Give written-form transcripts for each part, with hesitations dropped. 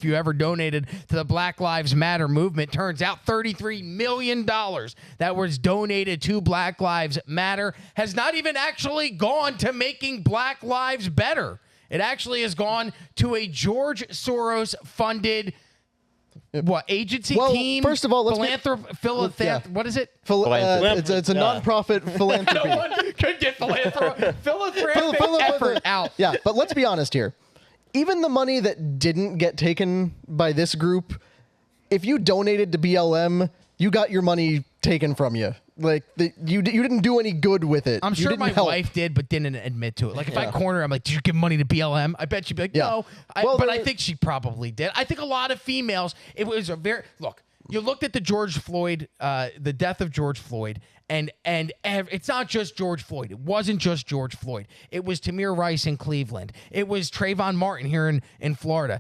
you ever donated to the Black Lives Matter movement. Turns out $33 million that was donated to Black Lives Matter has not even actually gone to making Black lives better. It actually has gone to a George Soros funded agency team? First of all, let's what is it? It's a nonprofit philanthropy. No one could get philanthropic effort out. Yeah, but let's be honest here. Even the money that didn't get taken by this group, if you donated to BLM, you got your money taken from you. Like, you didn't do any good with it. I'm sure my wife did, but didn't admit to it. Like, if I corner her, I'm like, did you give money to BLM? I bet she'd be like, no. But I think she probably did. I think a lot of females, it was a very... Look, you looked at the George Floyd, the death of George Floyd, and it's not just George Floyd. It wasn't just George Floyd. It was Tamir Rice in Cleveland. It was Trayvon Martin here in Florida.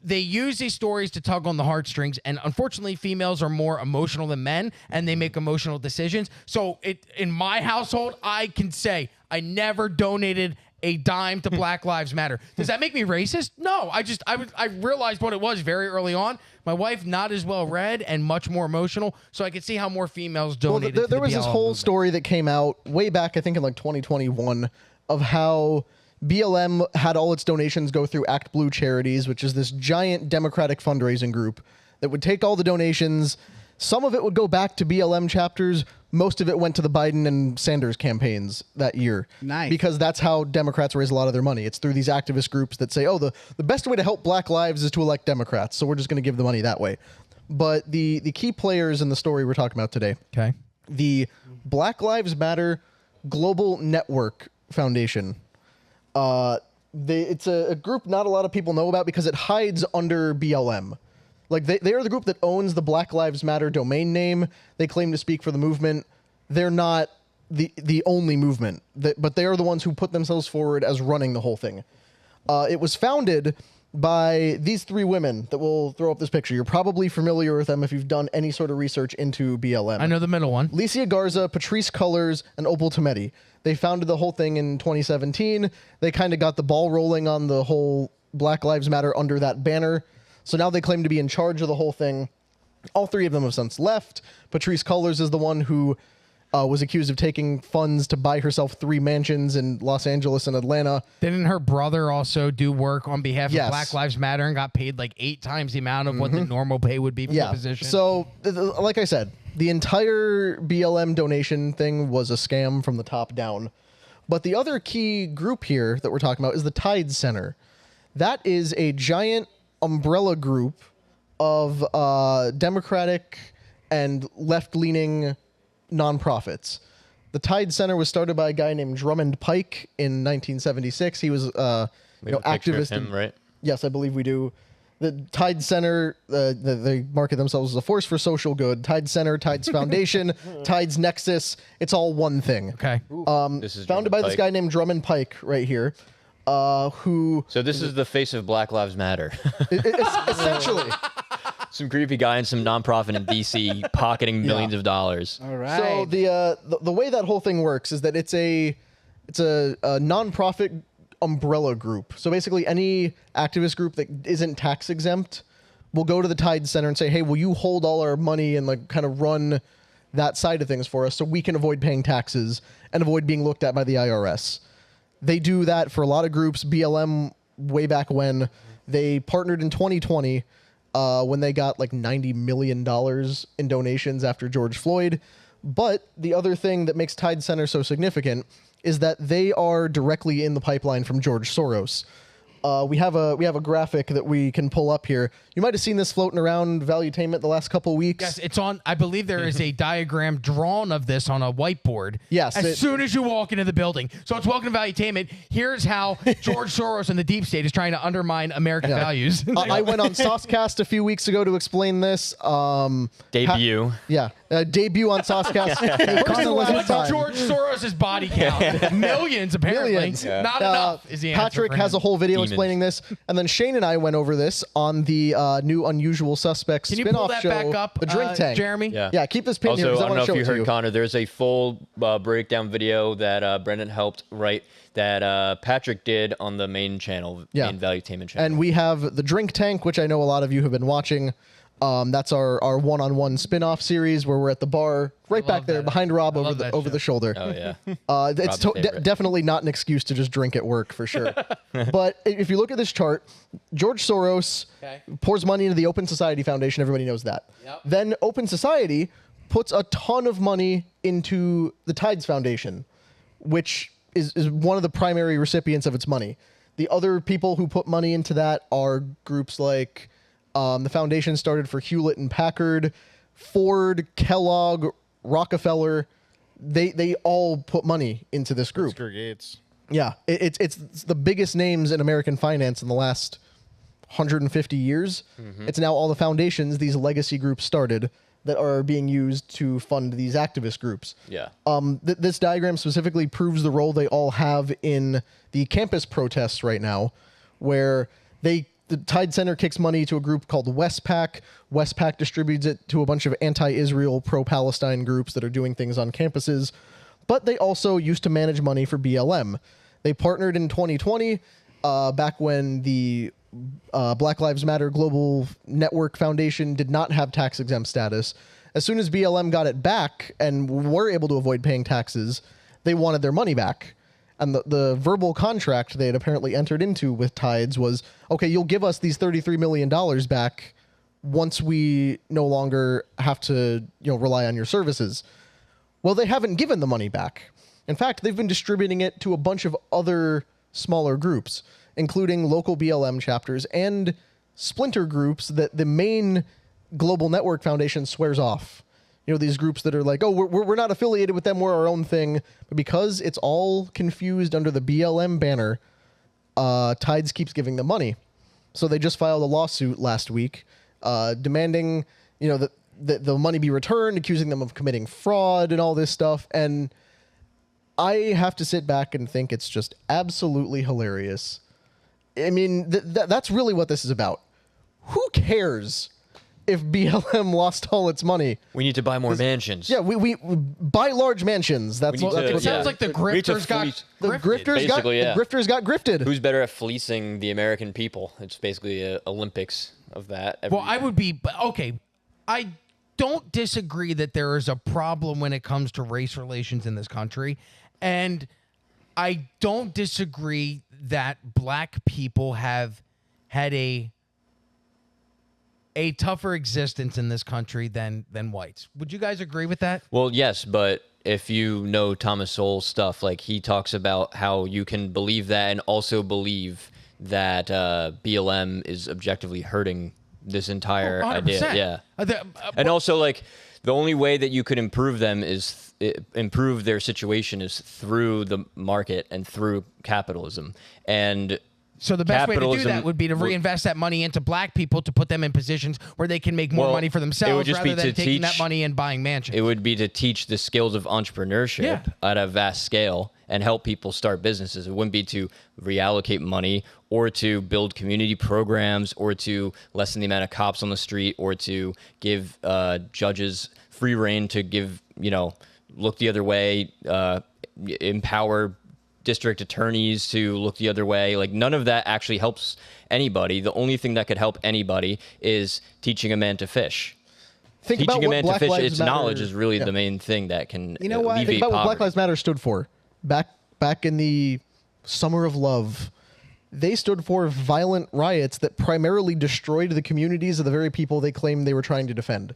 They use these stories to tug on the heartstrings, and unfortunately, females are more emotional than men, and they make emotional decisions. So in my household, I can say I never donated a dime to Black Lives Matter. Does that make me racist? No. I realized what it was very early on. My wife, not as well read and much more emotional, so I could see how more females donated. Well, there was this whole story that came out way back, I think in like 2021, of how BLM had all its donations go through Act Blue Charities, which is this giant Democratic fundraising group that would take all the donations. Some of it would go back to BLM chapters. Most of it went to the Biden and Sanders campaigns that year. Nice. Because that's how Democrats raise a lot of their money. It's through these activist groups that say, oh, the best way to help Black lives is to elect Democrats, so we're just going to give the money that way. But the key players in the story we're talking about today, okay, the Black Lives Matter Global Network Foundation. It's a group not a lot of people know about because it hides under BLM. Like, they are the group that owns the Black Lives Matter domain name. They claim to speak for the movement. They're not the only movement, but they are the ones who put themselves forward as running the whole thing. It was founded by these three women that will throw up this picture. You're probably familiar with them if you've done any sort of research into BLM. I know the middle one. Licia Garza, Patrice Cullors, and Opal Tometi. They founded the whole thing in 2017. They kind of got the ball rolling on the whole Black Lives Matter under that banner. So now they claim to be in charge of the whole thing. All three of them have since left. Patrice Cullors is the one who was accused of taking funds to buy herself 3 mansions in Los Angeles and Atlanta. Didn't her brother also do work on behalf of Black Lives Matter and got paid like 8 times the amount of what the normal pay would be for the position? So, like I said, the entire BLM donation thing was a scam from the top down. But the other key group here that we're talking about is the Tide Center. That is a giant umbrella group of Democratic and left-leaning nonprofits. The Tide Center was started by a guy named Drummond Pike in 1976. He was activist. Him, right? Yes, I believe we do. The Tide Center, they market themselves as a force for social good. Tide Center, Tides Foundation, Tides Nexus. It's all one thing. Okay. This is founded by this guy named Drummond Pike right here. Who? So this is the face of Black Lives Matter. Essentially. Some creepy guy in some nonprofit in DC pocketing millions of dollars. All right. So the way that whole thing works is that it's a nonprofit umbrella group. So basically, any activist group that isn't tax exempt will go to the Tide Center and say, "Hey, will you hold all our money and like kind of run that side of things for us, so we can avoid paying taxes and avoid being looked at by the IRS?" They do that for a lot of groups. BLM, way back when, they partnered in 2020 when they got like $90 million in donations after George Floyd. But the other thing that makes Tide Center so significant is that they are directly in the pipeline from George Soros. We have a graphic that we can pull up here. You might have seen this floating around Valuetainment the last couple weeks. Yes, it's on. I believe there is a diagram drawn of this on a whiteboard. Yes. As soon as you walk into the building. So it's welcome to Valuetainment. Here's how George Soros and the deep state is trying to undermine American values. I went on Saucecast a few weeks ago to explain this. Debut. Debut on Saucecast. What's George Soros' body count? Millions, apparently. Millions. Not enough is the answer. Patrick for has him. a whole video explaining this, and then Shane and I went over this on the new Unusual Suspects Can you spin-off pull that show, back up, The Drink Tank. Jeremy? Yeah, keep this pin Also, here because I I don't want know to show if you it to heard, you. Connor, there's a full breakdown video that Brendan helped write that Patrick did on the main channel, main Valuetainment channel. And we have The Drink Tank, which I know a lot of you have been watching. That's our one-on-one spin-off series where we're at the bar right back there behind Rob over the shoulder. Oh, yeah. It's definitely not an excuse to just drink at work, for sure. But if you look at this chart, George Soros pours money into the Open Society Foundation. Everybody knows that. Yep. Then Open Society puts a ton of money into the Tides Foundation, which is one of the primary recipients of its money. The other people who put money into that are groups like the foundation started for Hewlett and Packard, Ford, Kellogg, Rockefeller. They all put money into this group. Oscar Gates. Yeah, it's the biggest names in American finance in the last 150 years. Mm-hmm. It's now all the foundations these legacy groups started that are being used to fund these activist groups. Yeah. This diagram specifically proves the role they all have in the campus protests right now, where the Tide Center kicks money to a group called Westpac. Westpac distributes it to a bunch of anti-Israel, pro-Palestine groups that are doing things on campuses. But they also used to manage money for BLM. They partnered in 2020, back when the Black Lives Matter Global Network Foundation did not have tax-exempt status. As soon as BLM got it back and were able to avoid paying taxes, they wanted their money back. And the verbal contract they had apparently entered into with Tides was, okay, you'll give us these $33 million back once we no longer have to, rely on your services. Well, they haven't given the money back. In fact, they've been distributing it to a bunch of other smaller groups, including local BLM chapters and splinter groups that the main Global Network Foundation swears off. These groups that are like, oh, we're not affiliated with them, we're our own thing. But because it's all confused under the BLM banner, Tides keeps giving them money. So they just filed a lawsuit last week demanding, that the money be returned, accusing them of committing fraud and all this stuff. And I have to sit back and think it's just absolutely hilarious. I mean, that's really what this is about. Who cares if BLM lost all its money? We need to buy more mansions. Yeah, we buy large mansions. That's what it sounds like the grifters got grifted. Who's better at fleecing the American people? It's basically an Olympics of that. I would be okay. I don't disagree that there is a problem when it comes to race relations in this country, and I don't disagree that black people have had a tougher existence in this country than whites. Would you guys agree with that? Well, yes, but if you know Thomas Sowell's stuff, like he talks about how you can believe that and also believe that BLM is objectively hurting this entire idea. Yeah. And also, like, the only way that you could improve them is improve their situation is through the market and through capitalism. And so the best way to do that would be to reinvest that money into black people to put them in positions where they can make more money for themselves rather than taking that money and buying mansions. It would be to teach the skills of entrepreneurship at a vast scale and help people start businesses. It wouldn't be to reallocate money or to build community programs or to lessen the amount of cops on the street or to give judges free reign to give, look the other way, empower district attorneys to look the other way. Like, none of that actually helps anybody. The only thing that could help anybody is teaching a man to fish. Teaching a man to fish, its knowledge is really the main thing that can alleviate poverty. Think about what Black Lives Matter stood for. Back in the Summer of Love, they stood for violent riots that primarily destroyed the communities of the very people they claimed they were trying to defend.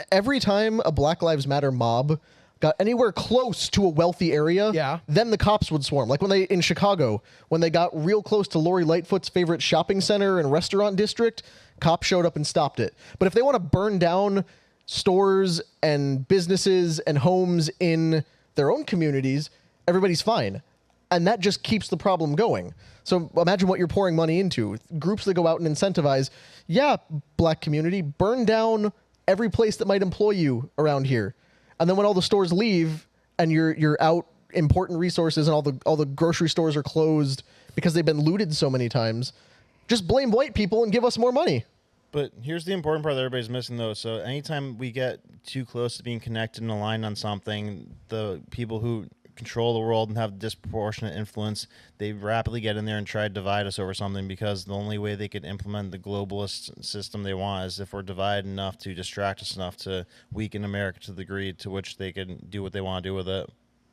Every time a Black Lives Matter mob got anywhere close to a wealthy area, then the cops would swarm. Like in Chicago, when they got real close to Lori Lightfoot's favorite shopping center and restaurant district, cops showed up and stopped it. But if they want to burn down stores and businesses and homes in their own communities, everybody's fine. And that just keeps the problem going. So imagine what you're pouring money into. Groups that go out and incentivize, black community, burn down every place that might employ you around here. And then when all the stores leave and you're out important resources and all the grocery stores are closed because they've been looted so many times. Just blame white people and give us more money. But here's the important part that everybody's missing, though. So anytime we get too close to being connected and aligned on something, the people who control the world and have disproportionate influence, they rapidly get in there and try to divide us over something, because the only way they could implement the globalist system they want is if we're divided enough to distract us enough to weaken America to the degree to which they can do what they want to do with it.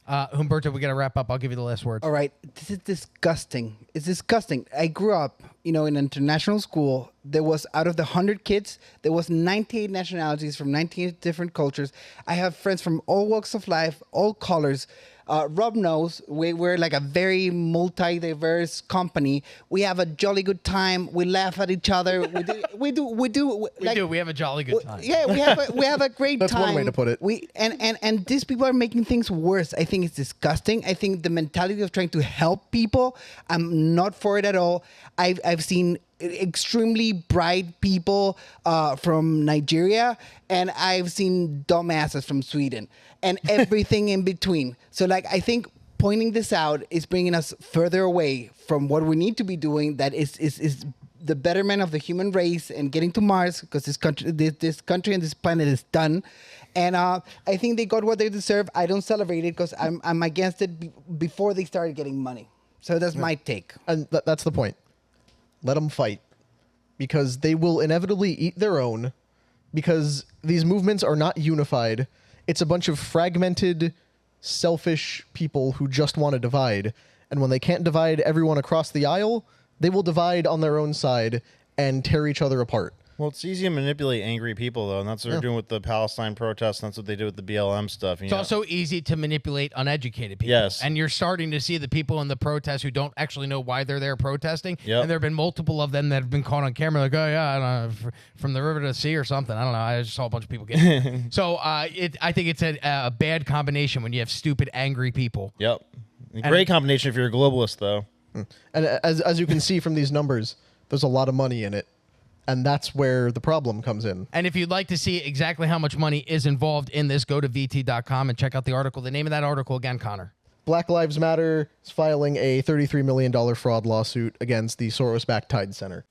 Humberto, we got to wrap up. I'll give you the last words. All right. This is disgusting. It's disgusting. I grew up, in an international school. There was, out of the 100 kids, there was 98 nationalities from 98 different cultures. I have friends from all walks of life, all colors. Rob knows we're like a very multi-diverse company. We have a jolly good time. We laugh at each other. We do. We have a jolly good time. Yeah, we have a great That's time. one way to put it. And these people are making things worse. I think it's disgusting. I think the mentality of trying to help people, I'm not for it at all. I've seen extremely bright people from Nigeria, and I've seen dumbasses from Sweden, and everything in between. So, I think pointing this out is bringing us further away from what we need to be doing. That is the betterment of the human race and getting to Mars, because this country and this planet is done. And I think they got what they deserve. I don't celebrate it because I'm against it before they started getting money. So that's my take. And that's the point. Let them fight, because they will inevitably eat their own, because these movements are not unified. It's a bunch of fragmented, selfish people who just want to divide. And when they can't divide everyone across the aisle, they will divide on their own side and tear each other apart. Well, it's easy to manipulate angry people, though, and that's what they're doing with the Palestine protests, and that's what they do with the BLM stuff. It's also easy to manipulate uneducated people. Yes. And you're starting to see the people in the protests who don't actually know why they're there protesting. Yep. And there have been multiple of them that have been caught on camera, like, oh, yeah, I don't know, from the river to the sea or something. I don't know. I just saw a bunch of people get So I think it's a bad combination when you have stupid, angry people. Yep. Great combination if you're a globalist, though. And as you can see from these numbers, there's a lot of money in it. And that's where the problem comes in. And if you'd like to see exactly how much money is involved in this, go to VT.com and check out the article. The name of that article again, Connor. Black Lives Matter is filing a $33 million fraud lawsuit against the Soros-backed Tide Center.